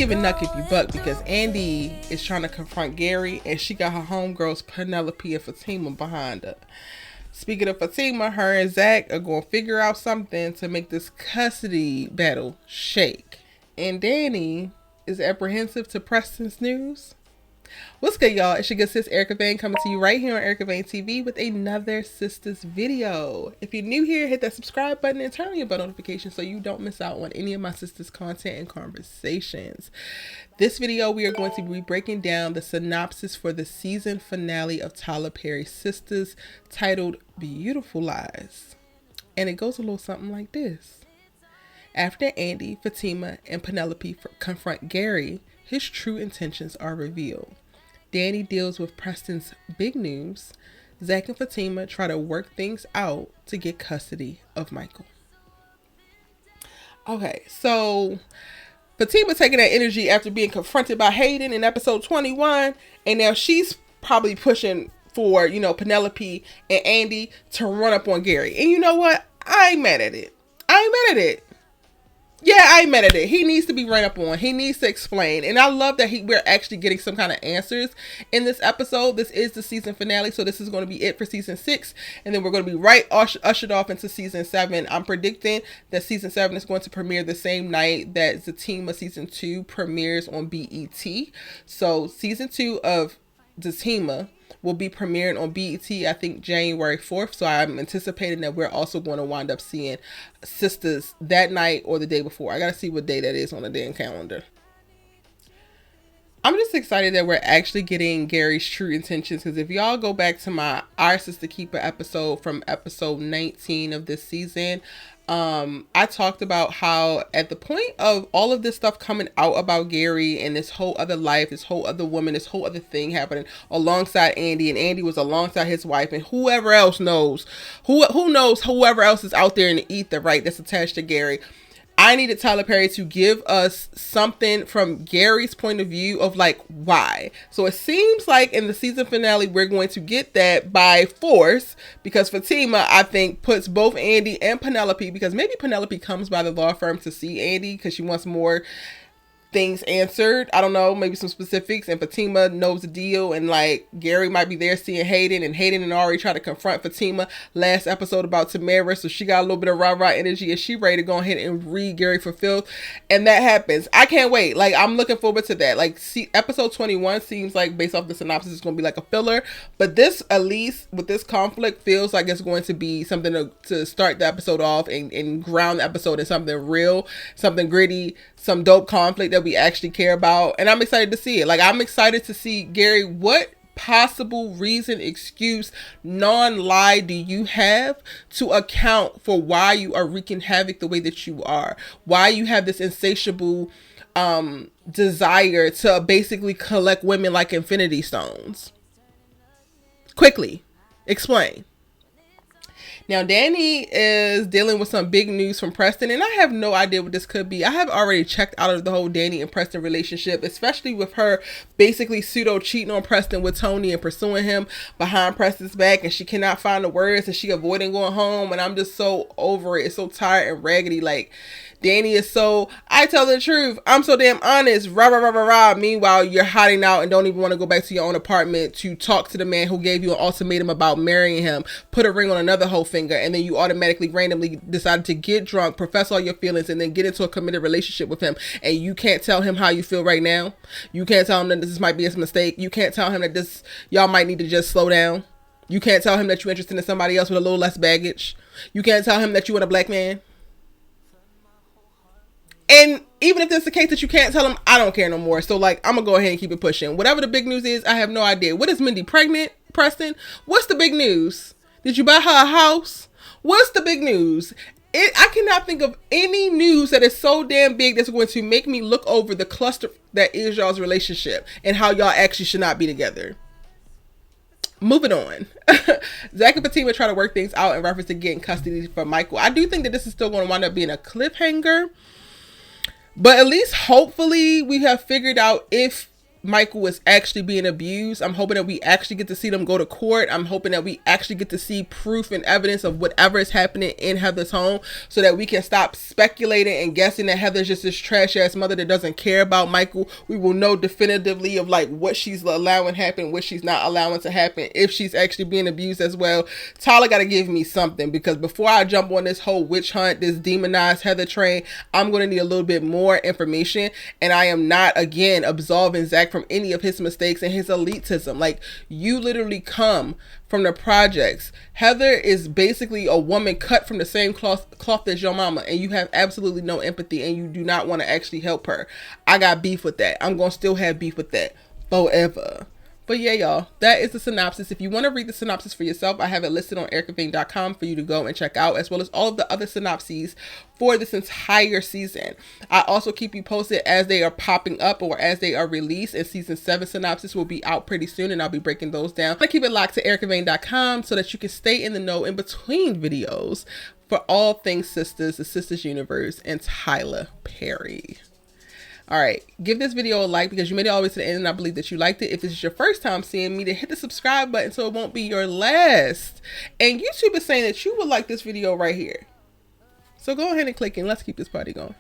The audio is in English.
giving Nuck if you buck because Andi is trying to confront Gary and she got her homegirls Penelope and Fatima behind her. Speaking of Fatima, her and Zach are going to figure out something to make this custody battle shake. And Danni is apprehensive to Preston's news. What's good, y'all? It's your good sis Erica Vane coming to you right here on Erica Vane TV with another Sistas video. If you're new here, hit that subscribe button and turn on your bell notifications so you don't miss out on any of my sisters' content and conversations. This video, we are going to be breaking down the synopsis for the season finale of Tyler Perry's Sistas, titled Beautiful Lies. And it goes a little something like this. After Andi, Fatima, and Penelope confront Gary, his true intentions are revealed. Danni deals with Preston's big news. Zach and Fatima try to work things out to get custody of Michael. Okay, so Fatima taking that energy after being confronted by Hayden in episode 21, and now she's probably pushing for, Penelope and Andi to run up on Gary. And you know what? I ain't mad at it. Yeah, I ain't mad at it. He needs to be run up on. He needs to explain. And I love that we're actually getting some kind of answers in this episode. This is the season finale, so this is going to be it for season 6. And then we're going to be ushered off into season 7. I'm predicting that season 7 is going to premiere the same night that Zatima season 2 premieres on BET. So season 2 of Zatima will be premiering on BET, I think January 4th. So I'm anticipating that we're also going to wind up seeing Sistas that night or the day before. I got to see what day that is on the damn calendar. I'm just excited that we're actually getting Gary's true intentions, because if y'all go back to my Our Sister Keeper episode from episode 19 of this season, I talked about how at the point of all of this stuff coming out about Gary and this whole other life, this whole other woman, this whole other thing happening alongside Andi, and Andi was alongside his wife, and whoever else knows, who knows whoever else is out there in the ether, right, that's attached to Gary. I needed Tyler Perry to give us something from Gary's point of view of like why. So it seems like in the season finale, we're going to get that by force, because Fatima, I think, puts both Andi and Penelope, because maybe Penelope comes by the law firm to see Andi because she wants more things answered. I don't know, maybe some specifics. And Fatima knows the deal, and like Gary might be there seeing Hayden, and Hayden and Ari try to confront Fatima last episode about Tamara, so she got a little bit of rah-rah energy and she ready to go ahead and read Gary for filth, and that happens. I can't wait. Like, I'm looking forward to that. Like, see, episode 21 seems like, based off the synopsis, it's gonna be like a filler, but this, at least with this conflict, feels like it's going to be something to start the episode off and ground the episode in something real, something gritty, some dope conflict that we actually care about. And I'm excited to see it. Like, I'm excited to see, Gary, what possible reason, excuse, non-lie do you have to account for why you are wreaking havoc the way that you are? Why you have this insatiable desire to basically collect women like Infinity Stones? Quickly, explain. Now, Danni is dealing with some big news from Preston, and I have no idea what this could be. I have already checked out of the whole Danni and Preston relationship, especially with her basically pseudo cheating on Preston with Tony and pursuing him behind Preston's back, and she cannot find the words, and she avoiding going home, and I'm just so over it. It's so tired and raggedy. Like, Danni is so, I tell the truth, I'm so damn honest, rah, rah, rah, rah, rah. Meanwhile, you're hiding out and don't even want to go back to your own apartment to talk to the man who gave you an ultimatum about marrying him, put a ring on another whole finger, and then you automatically randomly decided to get drunk, profess all your feelings, and then get into a committed relationship with him, and you can't tell him how you feel right now. You can't tell him that this might be a mistake. You can't tell him that this, y'all might need to just slow down. You can't tell him that you're interested in somebody else with a little less baggage. You can't tell him that you want a black man. And even if that's the case that you can't tell him, I don't care no more. So, like, I'm going to go ahead and keep it pushing. Whatever the big news is, I have no idea. What is Mindy pregnant, Preston? What's the big news? Did you buy her a house? What's the big news? I cannot think of any news that is so damn big that's going to make me look over the cluster that is y'all's relationship and how y'all actually should not be together. Moving on. Zach and Fatima try to work things out in reference to getting custody for Michael. I do think that this is still going to wind up being a cliffhanger. But at least hopefully we have figured out if Michael is actually being abused. I'm hoping that we actually get to see them go to court. I'm hoping that we actually get to see proof and evidence of whatever is happening in Heather's home, so that we can stop speculating and guessing that Heather's just this trash ass mother that doesn't care about Michael. We will know definitively of like what she's allowing happen, what she's not allowing to happen, if she's actually being abused as well. Tyler got to give me something, because before I jump on this whole witch hunt, this demonized Heather train, I'm going to need a little bit more information. And I am not, again, absolving Zach from any of his mistakes and his elitism. Like, you literally come from the projects. Heather is basically a woman cut from the same cloth as your mama, and you have absolutely no empathy, and you do not want to actually help her. I got beef with that. I'm going to still have beef with that forever. But yeah, y'all, that is the synopsis. If you want to read the synopsis for yourself, I have it listed on ericavane.com for you to go and check out, as well as all of the other synopses for this entire season. I also keep you posted as they are popping up or as they are released, and season 7 synopsis will be out pretty soon, and I'll be breaking those down. I keep it locked to ericavane.com so that you can stay in the know in between videos for all things Sistas, the Sistas universe, and Tyler Perry. All right, give this video a like because you made it all the way to the end, and I believe that you liked it. If this is your first time seeing me, then hit the subscribe button so it won't be your last. And YouTube is saying that you would like this video right here. So go ahead and click and let's keep this party going.